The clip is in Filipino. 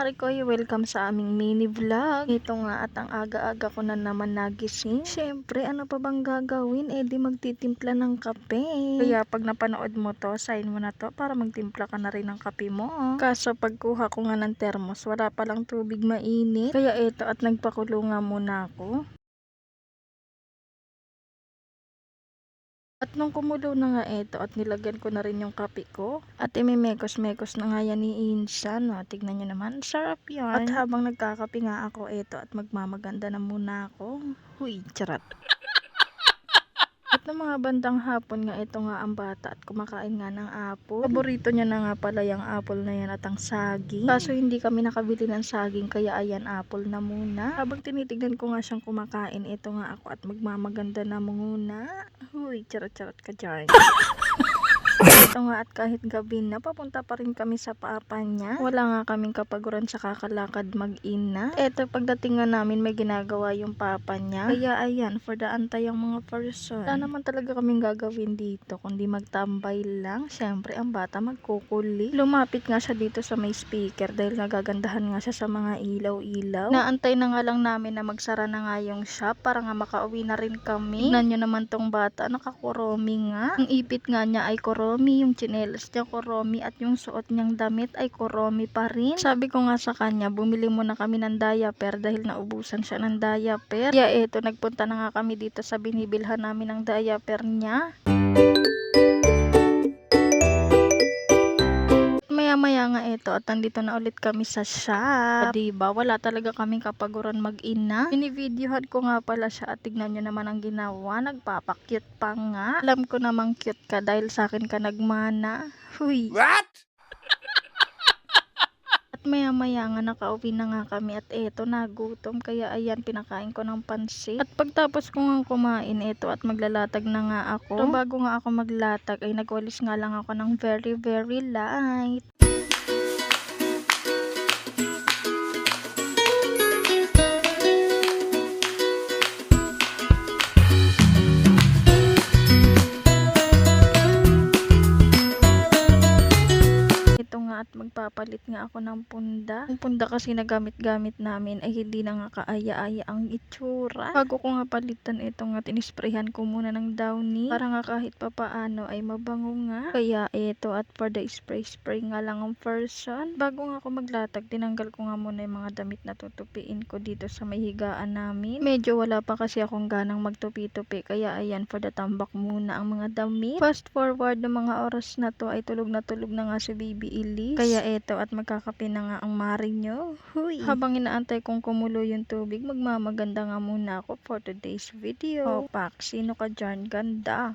Marikoy, welcome sa aming mini vlog. Ito nga at ang aga-aga ko na naman nagising. Syempre, ano pa bang gagawin? Eh di magtitimpla ng kape. Kaya pag napanood mo to, sign mo na to para magtimpla ka na rin ng kape mo. Kaso pagkuha ko nga ng termos, wala palang tubig mainit. Kaya ito at nagpakulo nga muna ako. At nung kumulo na nga ito at nilagyan ko na rin yung kape ko at imimekos-mekos na nga yan ni Insan. No? Tignan nyo naman, sarap yan. At habang nagkakape nga ako ito at magmamaganda na muna ako. Huy, charat. At ng mga bandang hapon nga ito nga ang bata at kumakain nga ng apple. Paborito niya na nga pala yung apple na yan at ang saging. Kaso hindi kami nakabili ng saging kaya ayan apple na muna. Habang tinitignan ko nga siyang kumakain, ito nga ako at magmamaganda na muna. Huy, charot-charot ka dyan. Ito nga at kahit gabi na, papunta pa rin kami sa papa niya. Wala nga kaming kapaguran sa kakalakad mag-ina. Eto pagdating nga namin may ginagawa yung papa niya. Kaya ayan, for the antay ang mga person. Wala naman talaga kaming gagawin dito, kundi magtambay lang. Syempre ang bata magkukuli. Lumapit nga siya dito sa may speaker dahil nagagandahan nga siya sa mga ilaw-ilaw. Naantay na nga lang namin na magsara na nga yung shop para nga makauwi na rin kami. Tignan nyo naman tong bata, nakakuromi nga. Ang ipit nga niya ay kuromi, yung tsinelas niya kuromi at yung suot niyang damit ay kuromi pa rin. Sabi ko nga sa kanya, bumili muna kami ng diaper dahil naubusan siya ng diaper. Kaya eto, nagpunta na nga kami dito sa binibilhan namin ng diaper niya. Maya-maya nga ito at nandito na ulit kami sa shop. Diba? Wala talaga kaming kapaguran mag-ina. Binivideohan ko nga pala siya at tignan nyo naman ang ginawa. Nagpapakyut pa nga. Alam ko namang cute ka dahil sa akin ka nagmana. Huy. What? At maya-maya nga nakauwi na nga kami at eto nagutom kaya ayan pinakain ko ng pansit. At pagtapos ko nga kumain eto at maglalatag na nga ako. Pero bago nga ako maglatag ay nagwalis nga lang ako ng very very light. At magpapalit nga ako ng punda. Yung punda kasi na gamit-gamit namin ay hindi na nga kaaya-aya ang itsura. Bago ko nga palitan ito nga tinisprayhan ko muna ng downy para nga kahit papaano ay mabango nga. Kaya ito at for the spray nga lang ang person. Bago nga ako maglatag, tinanggal ko nga muna yung mga damit na tutupiin ko dito sa may higaan namin. Medyo wala pa kasi akong ganang magtupi-tupi kaya ayan for the tambak muna ang mga damit. Fast forward ng mga oras na to ay tulog na nga si Baby Ili. Kaya eto at magkakape na nga ang mari nyo. Huy. Habang inaantay kong kumulo yung tubig, magmamaganda nga muna ako for today's video. Opak, sino ka dyan? Ganda.